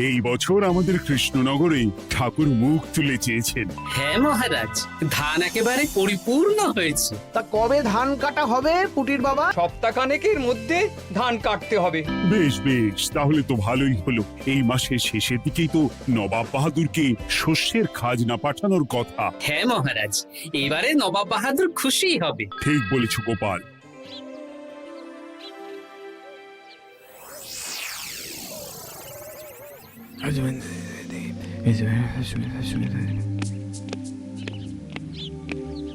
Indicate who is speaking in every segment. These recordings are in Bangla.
Speaker 1: এই বছর আমাদের কৃষ্ণনগরে ঠাকুর মুখ তুলে চেয়েছেন।
Speaker 2: হ্যাঁ মহারাজ, ধান একেবারে পরিপূর্ণ হয়েছে।
Speaker 3: তা কবে ধান কাটা হবে পুটির বাবা?
Speaker 4: সপ্তাহখানেকের মধ্যে ধান কাটতে হবে।
Speaker 1: বেশ বেশ, তাহলে তো ভালোই হলো। এই মাসের শেষের দিকেই তো নবাব বাহাদুরকে শস্যের খাজনা পাঠানোর কথা।
Speaker 2: হ্যাঁ মহারাজ, এবারে নবাব বাহাদুর খুশি হবে।
Speaker 1: ঠিক বলেছ গোপাল।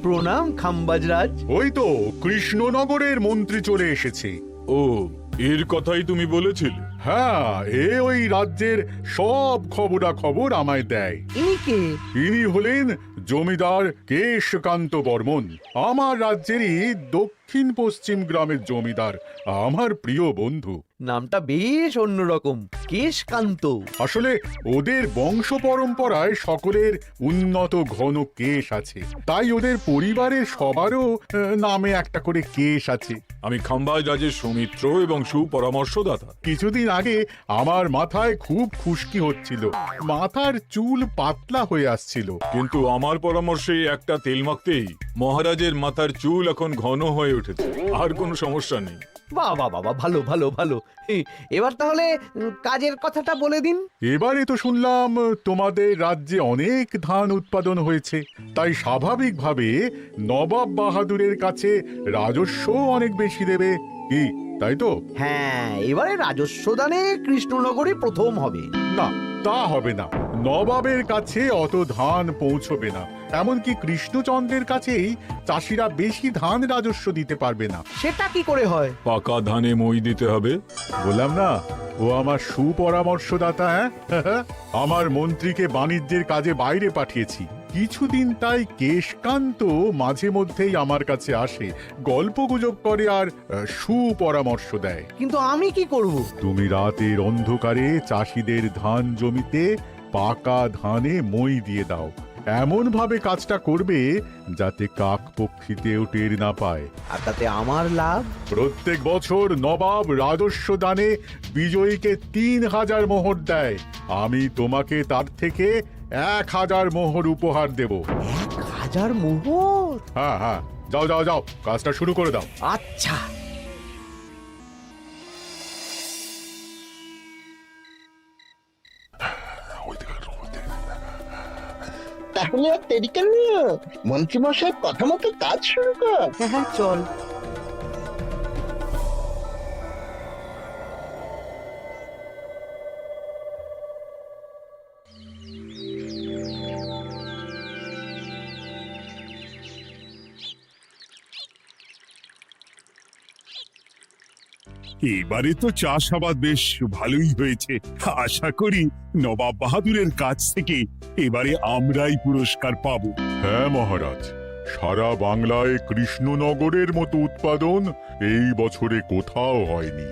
Speaker 3: প্রণাম খাম্বাজরাজ।
Speaker 5: ওই তো কৃষ্ণনগরের মন্ত্রী চলে এসেছে।
Speaker 6: ও, এর কথাই তুমি বলেছিলে?
Speaker 5: হ্যাঁ, ওই রাজ্যের সব খবরাখবর আমায় দেয়।
Speaker 3: ইনি কে?
Speaker 5: ইনি হলেন জমিদার কেশকান্ত বর্মন, আমার রাজ্যেরই দক্ষিণ পশ্চিম গ্রামের জমিদার, আমার প্রিয় বন্ধু।
Speaker 3: নামটা বেশ অন্যরকম, কেশকান্ত।
Speaker 5: আসলে ওদের বংশ পরম্পরায় সকলের উন্নত ঘন কেশ আছে, তাই ওদের পরিবারের সবারও নামে একটা করে কেশ আছে।
Speaker 6: আমি খাম্বাজ রাজের সৌমিত্র এবং সুপরামর্শদাতা।
Speaker 5: কিছুদিন আগে আমার মাথায় খুব খুশকি হচ্ছিল, মাথার চুল পাতলা হয়ে আসছিল।
Speaker 6: কিন্তু আমার পরামর্শে একটা তেল মাখতেই মহারাজের মাথার চুল এখন ঘন হয়ে উঠেছে, আর কোনো সমস্যা নেই।
Speaker 3: বাবা বাবা, ভালো ভালো ভালো। এবার তাহলে কাজের কথাটা বলে দিন।
Speaker 5: এবারে তো শুনলাম তোমাদের রাজ্যে অনেক ধান উৎপাদন হয়েছে, তাই স্বাভাবিকভাবে নবাব বাহাদুরের কাছে রাজস্ব অনেক বেশি দেবে, কি তাই তো?
Speaker 3: হ্যাঁ, এবারে রাজস্ব দানে কৃষ্ণনগরই প্রথম হবে।
Speaker 5: না, তা হবে না। নবাবের কাছে অত ধান পৌঁছবে না, এমনকি কৃষ্ণচন্দ্রের কাছেই চাষিরা বেশি ধান রাজস্ব দিতে পারবে না।
Speaker 3: সেটা কি করে হয়?
Speaker 6: পাকা ধানে মই দিতে হবে।
Speaker 5: বললাম না, ও আমার সুপরামর্শদাতা। হ্যাঁ, আমার মন্ত্রীকে বাণিজ্যের কাজে বাইরে পাঠিয়েছি কিছুদিন, তাই কেশকান্ত মাঝে মধ্যেই আমার কাছে আসে, গল্পগুজব করে আর সুপরামর্শ দেয়।
Speaker 3: কিন্তু আমি কি করব?
Speaker 5: তুমি রাতের অন্ধকারে চাষিদের ধান জমিতে পাকা ধানে মই দিয়ে দাও, এমন ভাবে কাজটা করবে যাতে কাকপক্ষীতেও টের না পায়।
Speaker 3: আর তাতে আমার লাভ?
Speaker 5: প্রত্যেক বছর নবাব রাজস্ব দানে বিজয়ীকে 3000 মোহর দেয়, আমি তোমাকে তার থেকে 1000 মোহর উপহার দেব।
Speaker 3: 1000 মোহর?
Speaker 5: হ্যাঁ হ্যাঁ, যাও যাও যাও, কাজটা শুরু করে দাও।
Speaker 3: আচ্ছা।
Speaker 7: তাহলে আর দেরি কেন? মন্ত্রীমশাইয়ের কথা মতো কাজ শুরু কর।
Speaker 3: হ্যাঁ হ্যাঁ, চল।
Speaker 1: এবারে তো চাষাবাদ বেশ ভালোই হয়েছে। আশা করি নবাব বাহাদুরের কাছ থেকে এবারে আমরাই পুরস্কার পাবো।
Speaker 5: হ্যাঁ মহারাজ, সারা বাংলায় কৃষ্ণনগরের মতো উৎপাদন এই বছরে কোথাও হয়নি।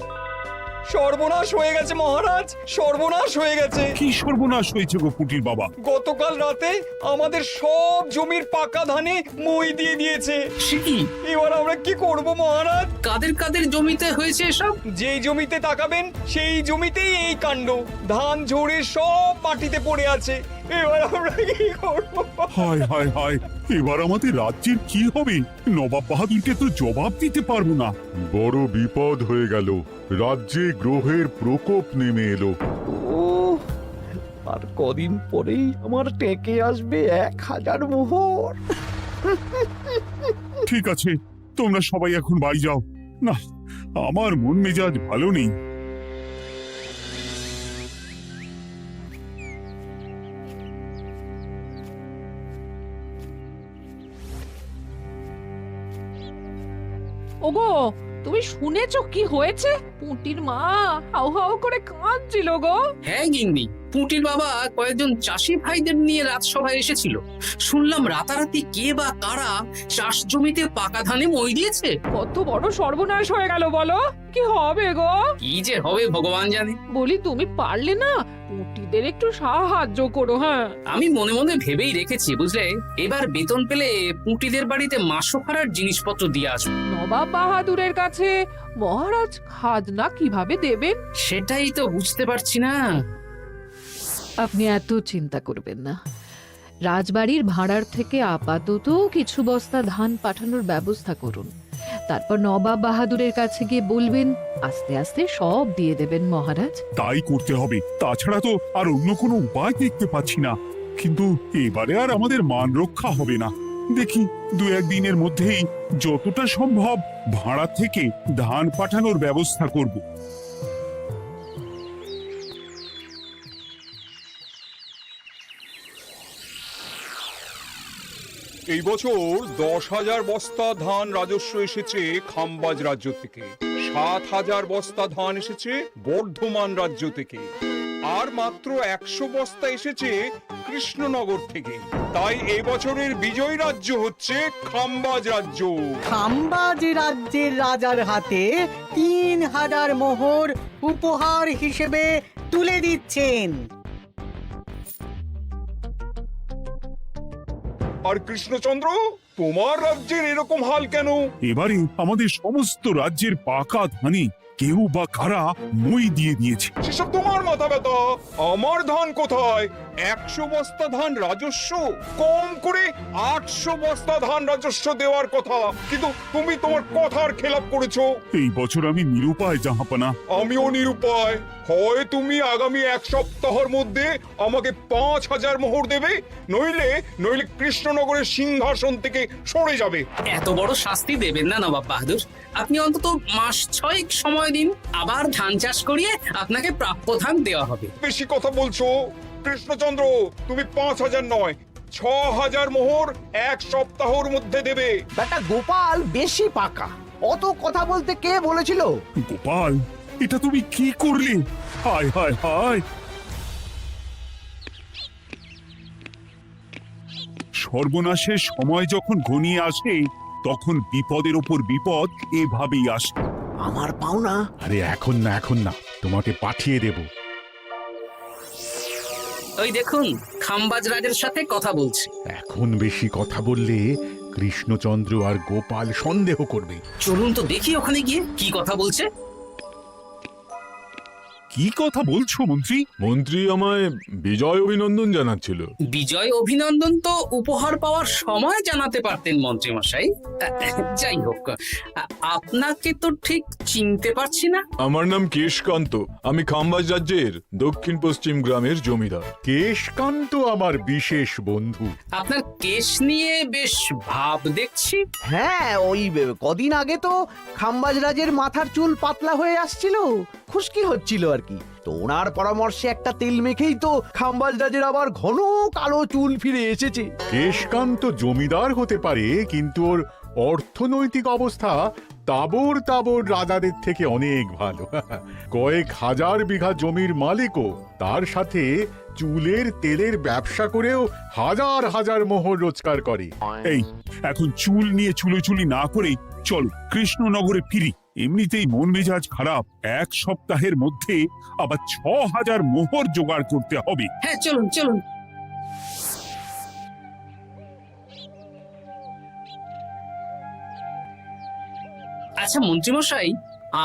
Speaker 4: সর্বনাশ হয়ে গেছে মহারাজ, সর্বনাশ হয়ে গেছে।
Speaker 1: কি সর্বনাশ হয়েছে গো পুটির বাবা?
Speaker 4: গতকাল রাতে আমাদের সব জমির পাকা ধানে মই দিয়ে দিয়েছে।
Speaker 2: সে কি?
Speaker 4: এবার আমরা কি করব মহারাজ?
Speaker 2: কাদের কাদের জমিতে হয়েছে এসব?
Speaker 4: যেই জমিতে তাকাবেন সেই জমিতেই এই কাণ্ড, ধান ঝরে সব মাটিতে পড়ে আছে। এবার আমরা কি করব?
Speaker 1: হায় হায় হায়, এবার আমাদের রাজ্যের কি হবে? নবাব বাহাদুরকে তো জবাব দিতে পারবো না।
Speaker 5: বড় বিপদ হয়ে গেল, রাজ্যে গ্রহের প্রকোপ নেমে এলো।
Speaker 3: ও, আর কদিন পরেই আমার টেকে আসবে 1000 মোহর।
Speaker 1: ঠিক আছে, তোমরা সবাই এখন বাড়ি যাও। না, আমার মন মেজাজ ভালো নেই।
Speaker 8: ওগো, তুমি শুনেছো কি হয়েছে? পুটির মা হাউ হাউ করে কাঁদছিল গো।
Speaker 2: হ্যাঁ গিন্নি, পুটির বাবা কয়েকজন চাষি ভাইদের নিয়ে রাজসভায় এসেছিল। শুনলাম রাতারাতি কে বা কারা চাষ জমিতে পাকা ধানে মই দিয়েছে।
Speaker 8: কত বড় সর্বনাশ হয়ে গেল বলো। কি হবে গো?
Speaker 2: কি যে হবে ভগবান জানে।
Speaker 8: বলি, তুমি পারলে না পুটিদের একটু সাহায্য করো। হ্যাঁ,
Speaker 2: আমি মনে মনে ভেবেই রেখেছি বুঝলে, এবার বেতন পেলে পুটিদের বাড়িতে মাসোহারার জিনিসপত্র দিয়ে আসবো।
Speaker 8: নবাব বাহাদুরের কাছে মহারাজ খাজনা কিভাবে দেবেন?
Speaker 2: সেটাই তো বুঝতে পারছি না।
Speaker 8: আপনি এত চিন্তা করবেন না। রাজবাড়ির ভাড়ার থেকে আপাতত কিছু বস্তা ধান পাঠানোর ব্যবস্থা করুন। তারপর নবাব বাহাদুরের কাছে গিয়ে বলবেন, আস্তে আস্তে সব দিয়ে দেবেন মহারাজ।
Speaker 1: তাই করতে হবে, তাছাড়া তো আর অন্য কোনো উপায় দেখতে পাচ্ছি না। কিন্তু এবারে আর আমাদের মান রক্ষা হবে না। দেখি 2-1 দিনের মধ্যেই যতটা সম্ভব ভাড়া থেকে ধান পাঠানোর ব্যবস্থা করব।
Speaker 9: এই বছর 10,000 বস্তা ধান রাজস্ব এসেছে খাম্বাজ রাজ্য থেকে, 7,000 বস্তা ধান এসেছে বর্ধমান রাজ্য থেকে, আর মাত্র 100 বস্তা এসেছে কৃষ্ণনগর থেকে। তাই এই বছরের বিজয়ী রাজ্য হচ্ছে খাম্বাজ রাজ্য।
Speaker 10: খাম্বাজ রাজ্যের রাজার হাতে 3,000 মোহর উপহার হিসেবে তুলে দিচ্ছেন।
Speaker 9: আর কৃষ্ণচন্দ্র, তোমার রাজ্যের এরকম হাল কেন?
Speaker 1: এবারে আমাদের সমস্ত রাজ্যের পাকা ধানে কেউ বা কারা মই দিয়ে দিয়েছে।
Speaker 9: সেসব তোমার মাথা ব্যথা। আমার ধান কোথায়? 100 বস্তা ধান রাজস্ব, কম করে 800 বস্তা ধান রাজস্ব দেওয়ার কথা, কিন্তু তুমি তোমার কথার খেলাপ করেছো।
Speaker 1: এই বছর আমি নিরুপায় জাহাপানা।
Speaker 9: আমিও নিরুপায়। হয় তুমি আগামী 1 সপ্তাহের মধ্যে আমাকে 5,000 মোহর দেবে, নইলে নইলে কৃষ্ণনগরের সিংহাসন থেকে সরে যাবে।
Speaker 2: এত বড় শাস্তি দেবেন না নবাব বাহাদুর। আপনি অন্তত মাস 6 সময় দিন, আবার ধান চাষ করিয়ে আপনাকে প্রাপ্য ধান দেওয়া হবে।
Speaker 9: বেশি কথা বলছো কৃষ্ণচন্দ্র। তুমি 5,000 নয়, 6,000 মোহর 1 সপ্তাহের মধ্যে দেবে।
Speaker 3: বেটা গোপাল বেশি পাকা, অত কথা বলতে কে বলেছিল?
Speaker 1: গোপাল, এটা তুমি কি করলে? হায় হায় হায়! সর্বনাশের সময় যখন ঘনিয়ে আসে, তখন বিপদের ওপর বিপদ এভাবেই আসে।
Speaker 3: আমার পাওনা।
Speaker 5: আরে এখন না, তোমাকে পাঠিয়ে দেব।
Speaker 2: ওই দেখুন, খাম্বাজ রাজের সাথে কথা বলছে।
Speaker 5: এখন বেশি কথা বললে কৃষ্ণচন্দ্র আর গোপাল সন্দেহ করবে।
Speaker 2: চলুন তো দেখি ওখানে গিয়ে কি কথা বলছে।
Speaker 1: কি কথা বলছো মন্ত্রী?
Speaker 6: মন্ত্রী আমায় বিজয় অভিনন্দন জানাচ্ছিল।
Speaker 2: বিজয় অভিনন্দন তো উপহার পাওয়ার সময় জানাতে পারতেন মন্ত্রী মশাই। যাই হোক, আপনাকে তো ঠিক চিনতে পারছি না।
Speaker 6: আমার নাম কেশকান্ত, আমি খাম্বাজ রাজ্যের দক্ষিণ পশ্চিম গ্রামের জমিদার।
Speaker 5: কেশকান্ত আমার বিশেষ বন্ধু।
Speaker 2: আপনার কেশ নিয়ে বেশ ভাব দেখছি।
Speaker 3: হ্যাঁ, ওই কদিন আগে তো খাম্বাজ রাজের মাথার চুল পাতলা হয়ে আসছিল, খুশকি হচ্ছিল আর কি। তো ওনার পরামর্শে একটা তেল মেখেই তো খাম্বাজ রাজের আবার ঘন কালো চুল ফিরে এসেছে।
Speaker 5: কেশকান্ত জমিদার হতে পারে, কিন্তু ওর অর্থনৈতিক অবস্থা তাবর রাজাদের থেকে অনেক ভালো। কয়েক হাজার বিঘা জমির মালিকও, তার সাথে চুলের তেলের ব্যবসা করেও হাজার হাজার মোহর রোজগার করে।
Speaker 1: এই, এখন চুল নিয়ে চুলোচুলি না করে চলো কৃষ্ণনগরে ফিরি। এমনিতেই মন মেজাজ খারাপ, 1 সপ্তাহের মধ্যে আবার 6,000 মোহর জোগাড় করতে হবে।
Speaker 2: হ্যাঁ, চলুন চলুন। আচ্ছা মন্ত্রীমশাই,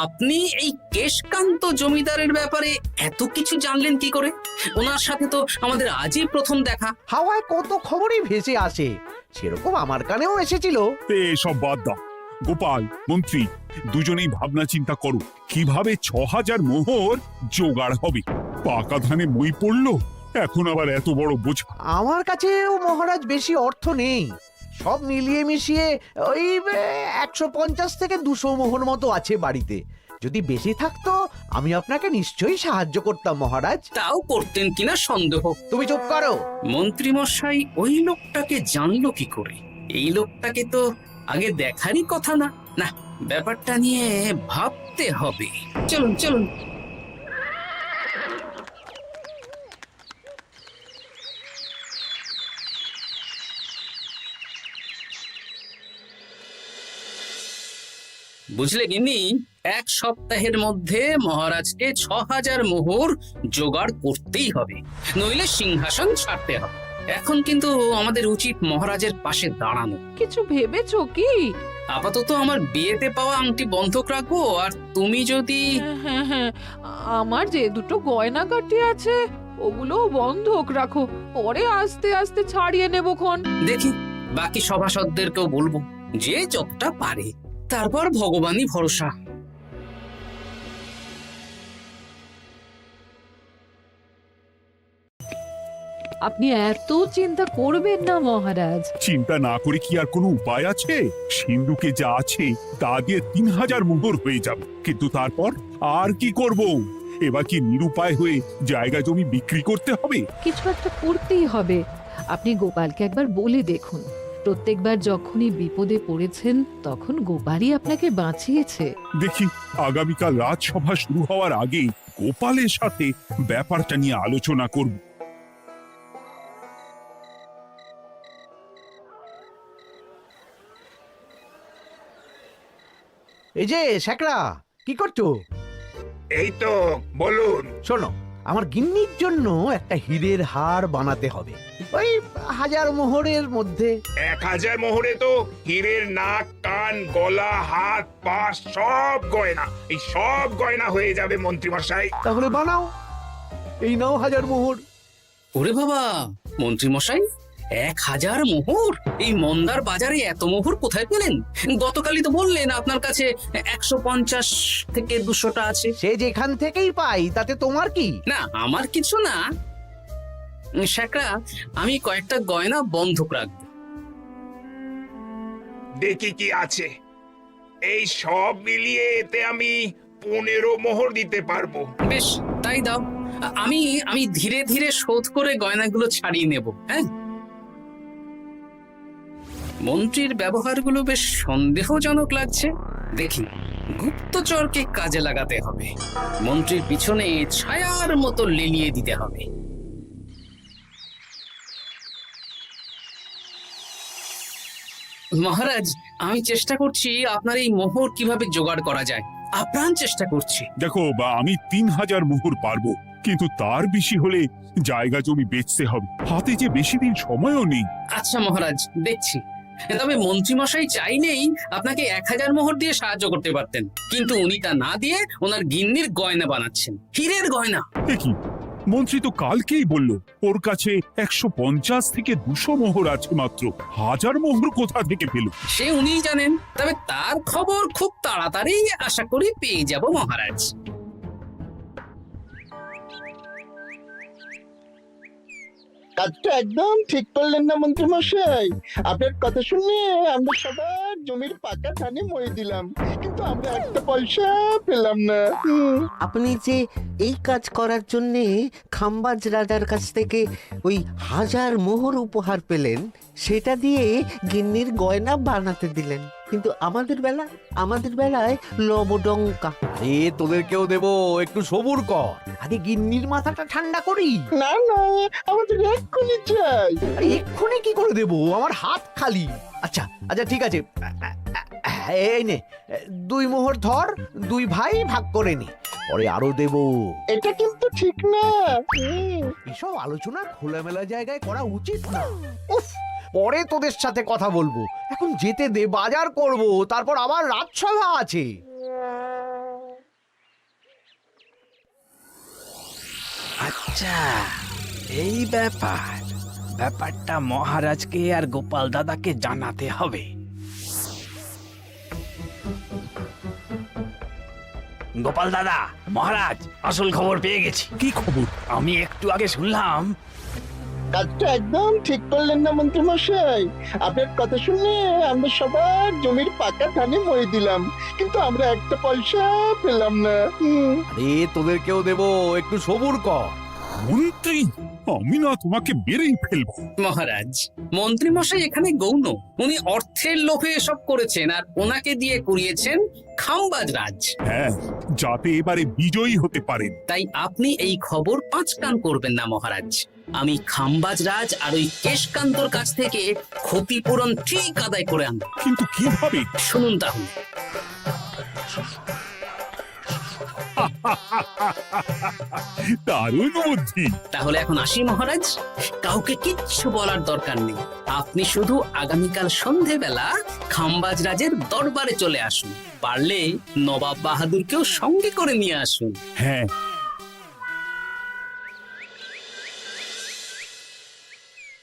Speaker 2: আপনি এই কেশকান্ত জমিদারের ব্যাপারে এত কিছু জানলেন কি করে? ওনার সাথে তো আমাদের আজই প্রথম দেখা।
Speaker 3: হাওয়ায় কত খবরই ভেসে আসে, সেরকম আমার কানেও এসেছিল।
Speaker 1: এসব বাদ দাও। গোপাল, মন্ত্রী, দুজনেই ভাবনা চিন্তা করো কিভাবে 6,000 মোহর জোগাড় হবে। পাকা ধানে মই পড়লো, এখন আবার এত বড় বোঝা।
Speaker 3: আমার কাছেও মহারাজ বেশি অর্থ নেই, সব মিলিয়ে মিশিয়ে ওই 150 থেকে 200 মোহর মতো আছে বাড়িতে। যদি বেশি থাকতো আমি আপনাকে নিশ্চয়ই সাহায্য করতাম মহারাজ।
Speaker 2: তাও করতেন কিনা সন্দেহ।
Speaker 3: তুমি চুপ করো।
Speaker 2: মন্ত্রীমশাই ওই লোকটাকে জানলো কি করে? এই লোকটাকে তো আগে দেখারই কথা না। না, ব্যাপারটা নিয়ে ভাবতে হবে। চলুন চলুন। বুঝলে গিন্নি, 1 সপ্তাহের মধ্যে মহারাজকে 6,000 মোহর জোগাড় করতেই হবে, নইলে সিংহাসন ছাড়তে হবে। এখন কিন্তু আমাদের উচিত মহারাজের পাশে দাঁড়ানো।
Speaker 8: কিছু ভেবেছো কি?
Speaker 2: আপাতত আমার বিয়েতে পাওয়া আংটি বন্ধক রাখবো, আর তুমি যদি...
Speaker 8: হ্যাঁ, আমার যে দুটো গয়না কাটি আছে ওগুলো বন্ধক রাখো, পরে আস্তে আস্তে ছাড়িয়ে নেবো খন।
Speaker 2: দেখি বাকি সভাসদদেরকেও বলবো, যে যতটা পারে, তারপর ভগবানই ভরসা।
Speaker 8: আপনি এত চিন্তা করবেন না মহারাজ।
Speaker 1: চিন্তা না করে কি আর কোনো উপায় আছে? সিন্ধুকে যা আছে তা দিয়ে 3000 মোহর হয়ে যাবে, কিন্তু তারপর আর কি করব? এবার কি নিরুপায় হয়ে জায়গা জমি বিক্রি করতে হবে?
Speaker 8: কিছু একটা করতেই হবে। আপনি গোপালকে একবার বলে দেখুন, প্রত্যেকবার যখনই বিপদে পড়েছেন তখন গোপালই আপনাকে বাঁচিয়েছে।
Speaker 1: দেখি আগামীকাল রাজসভা শুরু হওয়ার আগে গোপালের সাথে ব্যাপারটা নিয়ে আলোচনা করব।
Speaker 3: এই যে শেখরা, কি করছো?
Speaker 11: এই তো, বলুন।
Speaker 3: শোনো, আমার গিন্নির জন্য একটা হীরের হার বানাতে হবে, ওই 1000 মোহরের মধ্যে।
Speaker 11: 1000 মোহরে তো হীরের নাক, কান, গলা, হাত, পা সব গয়না, এই সব গয়না হয়ে যাবে মন্ত্রী মশাই।
Speaker 3: তাহলে বানাও, এই নাও 1000 মোহর।
Speaker 2: ওরে বাবা, মন্ত্রী মশাই, 1000 মোহর! এই মন্দার বাজারে এত মোহর কোথায় পেলেন? গতকালই তো বললেন আপনার কাছে 150 থেকে 200টা আছে।
Speaker 3: সে যেখান থেকেই পাই, তাতে তোমার কি?
Speaker 2: না, আমার কিছু না। শেখরা, আমি কয়েকটা গয়না বন্ধক রাখবো।
Speaker 11: দেখি কি আছে। এই সব মিলিয়ে এতে আমি 15 মোহর দিতে পারবো।
Speaker 2: বেশ, তাই দাও। আমি আমি ধীরে ধীরে শোধ করে গয়নাগুলো ছাড়িয়ে নেব। হ্যাঁ, মন্ত্রীর ব্যবহারগুলো বেশ সন্দেহজনক লাগছে। দেখি, গুপ্তচরকে কাজে লাগাতে হবে, মন্ত্রীর পিছনে ছায়ার মতো লেলিয়ে দিতে হবে। মহারাজ, আমি চেষ্টা করছি আপনার এই মোহর কিভাবে জোগাড় করা যায়, আপ্রাণ চেষ্টা করছি।
Speaker 1: দেখো, আমি 3000 মোহর পারবো, কিন্তু তার বেশি হলে জায়গা জমি বেচতে হবে, হাতে যে বেশি দিন সময়ও নেই।
Speaker 2: আচ্ছা মহারাজ, দেখছি। তবে মন্ত্রীমশাই চাইলেই আপনাকে 1000 মোহর দিয়ে সাহায্য করতে পারতেন, কিন্তু উনি তা না দিয়ে ওনার গিন্নির গয়না বানাচ্ছেন, হীরের গয়না।
Speaker 1: দেখি, মন্ত্রী তো কালকেই বলল ওর কাছে 150 থেকে 200 মোহর আছে মাত্র। 1000 মোহর কোথা থেকে পেল?
Speaker 2: সে উনিই জানেন। তবে তার খবর খুব তাড়াতাড়ি আশা করি পেয়ে যাব মহারাজ।
Speaker 7: কাজটা একদম ঠিক করলেন না মন্ত্রী মশাই। আপনার কথা শুনে আমরা সবার জমির পাকা ধানে মই দিলাম, কিন্তু আমরা একটা পয়সা পেলাম না।
Speaker 12: আপনি যে এই কাজ করার জন্য খাম্বাজ রাজার কাছ থেকে ওই 1000 মোহর উপহার পেলেন, সেটা দিয়ে গিন্নির গয়না বানাতে দিলেন, কিন্তু আমাদের বেলায় লবডঙ্কা।
Speaker 3: তোদেরকেও দেবো, একটু সবুর কর, আগে গিন্নির মাথাটা ঠান্ডা করি।
Speaker 7: না না, আমাদের এক্ষুনি চাই।
Speaker 3: এক্ষুনি কি করে দেবো? আমার হাত খালি। আচ্ছা আচ্ছা, ঠিক আছে, এই নে 2 মোহর ধর, 2 ভাই ভাগ করে নি, পরে আরো দেবো।
Speaker 7: এটা কিন্তু ঠিক না।
Speaker 3: এসব আলোচনা খোলামেলা জায়গায় করা উচিত না। উফ, পরে তোদের সাথে কথা বলবো, এখন যেতে দে, বাজার করব, তারপর আবার রাজসভা আছে।
Speaker 13: আচ্ছা, এই ব্যাপারটা মহারাজকে আর গোপাল দাদাকে জানাতে হবে। গোপাল দাদা, মহারাজ আসল খবর পেয়ে গেছি।
Speaker 1: কি খবর?
Speaker 13: আমি একটু আগে শুনলাম।
Speaker 7: কাজটা একদম ঠিক করলেন না মন্ত্রী মশাই। আপনার কথা শুনে আমরা সবার জমির পাকা ধানে মই দিলাম, কিন্তু আমরা একটা পয়সা পেলাম না।
Speaker 3: তোদেরকেও দেবো, একটু সবুর কর।
Speaker 1: মন্ত্রী, আমি না তোমাকে বেরেই ফেলবো।
Speaker 2: মহারাজ, মন্ত্রী মশাই এখানে গৌণ, উনি অর্থের লোভে এসব করেছেন, আর ওনাকে দিয়ে করিয়েছেন খাম্বাজ রাজ।
Speaker 1: হ্যাঁ, যাতে এবারে বিজয়ী হতে পারেন।
Speaker 2: তাই আপনি এই খবর 5 কান করবেন না মহারাজ। আমি খাম্বাজ রাজ আর ওই কেশকান্তর কাছ থেকে ক্ষতিপূরণ ঠিক আদায় করে আনব।
Speaker 1: কিন্তু কিভাবে?
Speaker 2: শুনুন তাহলে।
Speaker 1: দারুণ বুদ্ধি।
Speaker 2: তাহলে এখন আসি মহারাজ, কাউকে কিচ্ছু বলার দরকার নেই। আপনি শুধু আগামীকাল সন্ধেবেলা খাম্বাজ রাজের দরবারে চলে আসুন, পারলে নবাব বাহাদুরকেও সঙ্গে করে নিয়ে আসুন।
Speaker 1: হ্যাঁ।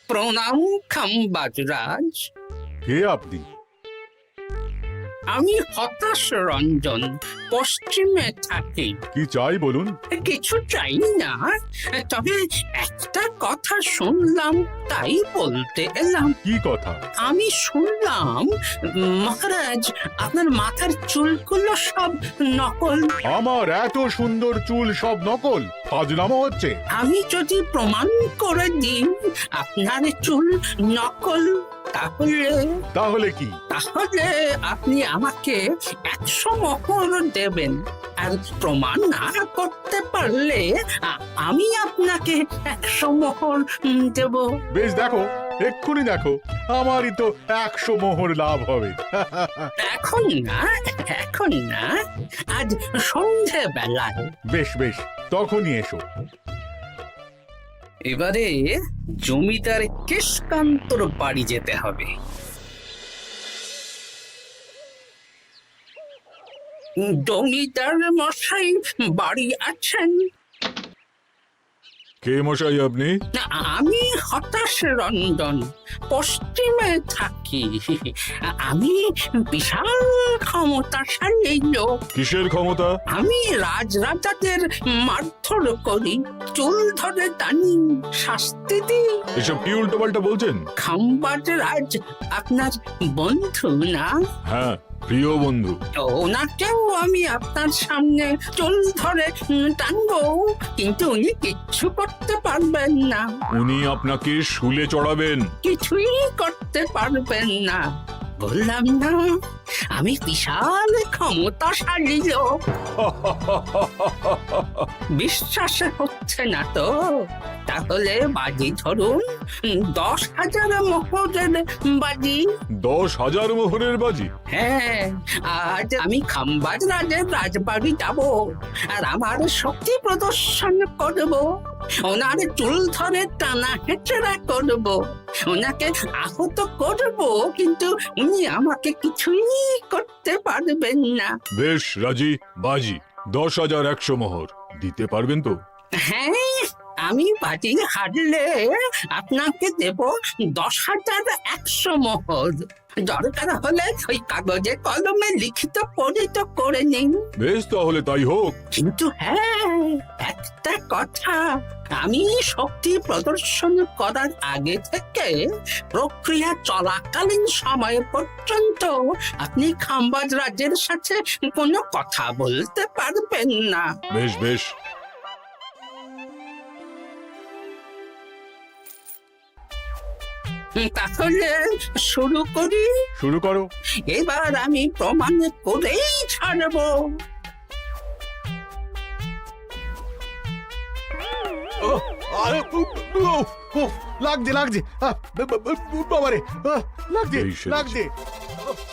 Speaker 2: প্রণাম খাম্বাজরাজ।
Speaker 5: কে আপনি?
Speaker 2: আমি হতাশ রঞ্জন, পশ্চিমে থাকি।
Speaker 5: কি চাই বলুন?
Speaker 2: কিছু চাই না, তবে একটা কথা শুনলাম তাই বলতে এলাম।
Speaker 5: কি কথা?
Speaker 2: আমি শুনলাম মহারাজ আপনার মাথার চুলগুলো সব নকল।
Speaker 5: আমার এত সুন্দর চুল সব নকল? ফাজলামো হচ্ছে।
Speaker 2: আমি যদি প্রমাণ করে দিই আপনার চুল নকল,
Speaker 5: তাহলে কি?
Speaker 2: তাহলে আপনি আমাকে 100 মোহর দেবেন, আর প্রমাণ না করতে পারলে আমি আপনাকে 100 মোহর দেব।
Speaker 5: বেশ, দেখো, এক্ষুনি দেখো, আমারই তো 100 মোহর লাভ হবে।
Speaker 2: এখন না, এখন না, আজ সন্ধে বেলায়।
Speaker 5: বেশ বেশ, তখনই এসো।
Speaker 2: এবারে জমিদার কেশকান্তর বাড়ি যেতে হবে। জমিদার মশাই বাড়ি আছেন?
Speaker 6: কে মশাই আপনি?
Speaker 2: আমি হতাশ রঞ্জন, পশ্চিমে থাকি। আমি বিশাল ক্ষমতাশালী লোক।
Speaker 6: কিসের ক্ষমতা?
Speaker 2: আমি রাজরাজাদের মারধর করি, চুল ধরে টানি, শাস্তি দিই।
Speaker 6: এসব কি উল্টো পাল্টা বলছেন?
Speaker 2: খাম্বাজ রাজ আপনার বন্ধু না?
Speaker 6: হ্যাঁ, প্রিয় বন্ধু।
Speaker 2: ওনাকেও আমি আপনার সামনে চুল ধরে টানবো, কিন্তু উনি কিচ্ছু করতে পারবেন না।
Speaker 6: উনি আপনাকে শুলে চড়াবেন।
Speaker 2: কিছুই করতে পারবেন না, বললাম না আমি বিশাল ক্ষমতাশালী লোক। বিশ্বাস হচ্ছে না তো? তাহলে বাজি ধরুন, 10,000 মোহরের বাজি।
Speaker 6: 10,000 মোহরের বাজি?
Speaker 2: হ্যাঁ, আজ আমি খাম্বাজ রাজের রাজবাড়ি যাব, আর আমার শক্তি প্রদর্শন করব। ওনার চুল ধরে টানা হেঁচড়া করব, ওনাকে আহত করব, কিন্তু উনি আমাকে কিছুই করতে পারবেন না।
Speaker 6: বেশ, রাজি। বাজি 10,100 মোহর দিতে পারবেন তো?
Speaker 2: হ্যাঁ, আমি বাজি হারলে আপনাকে দেব 10,100 মোহর। দরকার হলে ওই কাগজে কলমে লিখিত পরিত করে নিন।
Speaker 6: বেশ, তাহলে তাই হোক।
Speaker 2: কিন্তু হ্যাঁ, একটা কথা, আমি শক্তি প্রদর্শন করার আগে থেকে প্রক্রিয়া চলাকালীন সময় পর্যন্ত আপনি খাম্বাজ রাজ্যের সাথে কোনো কথা বলতে পারবেন না।
Speaker 6: বেশ বেশ।
Speaker 2: তাহলে শুরু করি।
Speaker 5: শুরু করো।
Speaker 2: এবার আমি প্রমাণ করেই ছাড়বো।
Speaker 5: লাগছে লাগছে, বাবারে, লাগছে
Speaker 6: এই সেরেছে।
Speaker 5: লাগছে,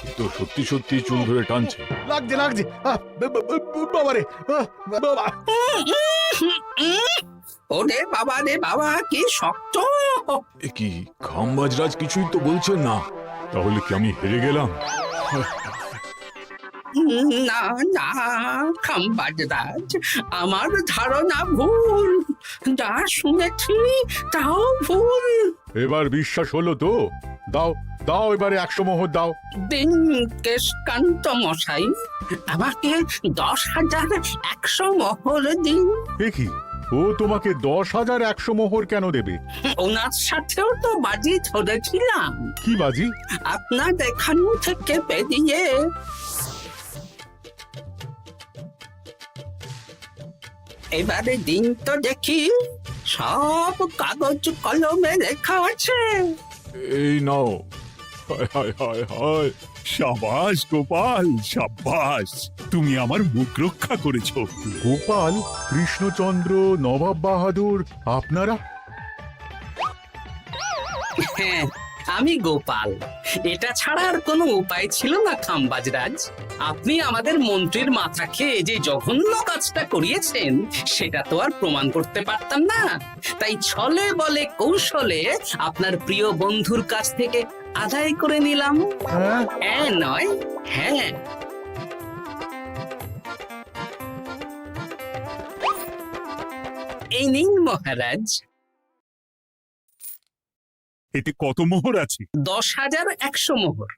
Speaker 6: এ তো সত্যি সত্যি চুল ধরে টানছে।
Speaker 5: লাগছে লাগছে, বাবারে, বাবা।
Speaker 2: ওরে বাবা রে বাবা, কি শক্ত!
Speaker 6: এ কি, খাম্বাজরাজ কিছুই তো বলছেন না? তাহলে কি আমি হেরে গেলাম?
Speaker 2: না না খাম্বাজ রাজ, আমার ধারণা ভুল, যা শুনেছি তাও ভুল।
Speaker 5: এবার বিশ্বাস হলো তো? দাও দাও, এবারে 100 মোহর দাও।
Speaker 2: দিন কেশকান্ত মশাই, আমাকে 10,100 মোহর দিন।
Speaker 5: এ কি, ও তোমাকে 10,100 মোহর কেন দেবে?
Speaker 2: ওনার সাথেও তো বাজি ধরেছিলাম।
Speaker 5: কি বাজি?
Speaker 2: আপনার এখান থেকে বেরিয়ে এবারে দিন তো দেখি, সব কাগজ কলমে লেখা আছে।
Speaker 6: এই নাও। হায় হায় হায় হায়।
Speaker 1: সাবাস গোপাল, সাবাস, তুমি আমার মুখ রক্ষা করেছো।
Speaker 5: গোপাল, কৃষ্ণচন্দ্র, নবাব বাহাদুর, আপনারা?
Speaker 2: হ্যাঁ, আমি গোপাল। এটা ছাড়া আর কোনো উপায় ছিল না খাম্বাজরাজ। আপনি আমাদের মন্ত্রীর মাথা খেয়ে যে জঘন্য কাজটা করিয়েছেন, সেটা তো আর প্রমাণ করতে পারতাম না। তাই ছলে বলে কৌশলে আপনার প্রিয় বন্ধুর কাছ থেকে আদায় করে নিলাম। হ্যাঁ নয়, হ্যাঁ। এই নিন মহারাজ।
Speaker 1: এতে কত মোহর আছে?
Speaker 2: 10,100 মোহর।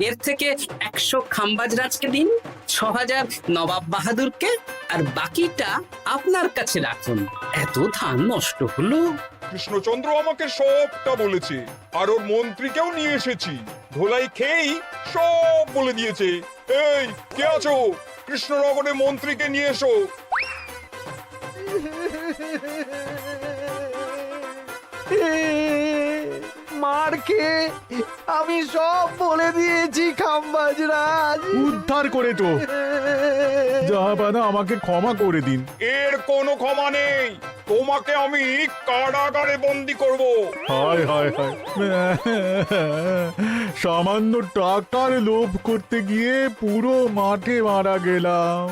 Speaker 2: এর থেকে 100 খাম্বাজ রাজকে দিন, 6,000 নবাব বাহাদুরকে, আর বাকিটা আপনার কাছে রাখুন। এত ধান নষ্ট হলো।
Speaker 9: কৃষ্ণচন্দ্র আমাকে সবটা বলেছে, আর ওর মন্ত্রীকেও নিয়ে এসেছি। ধোলাই খেয়েই সব বলে দিয়েছে। এই কে আছো? কৃষ্ণনগরের মন্ত্রীকে নিয়ে এসো।
Speaker 3: মার খেয়ে আমি সব বলে দিয়েছি খাম্বাজ রাজ।
Speaker 5: উদ্ধার করে তো জাহাপানা, আমাকে ক্ষমা করে দিন।
Speaker 9: এর কোনো ক্ষমা নেই। তোমাকে আমি কারাগারে বন্দি করব।
Speaker 5: হায় হায় হায়, সামান্য টাকার লোভ করতে গিয়ে পুরো মাঠে মারা গেলাম।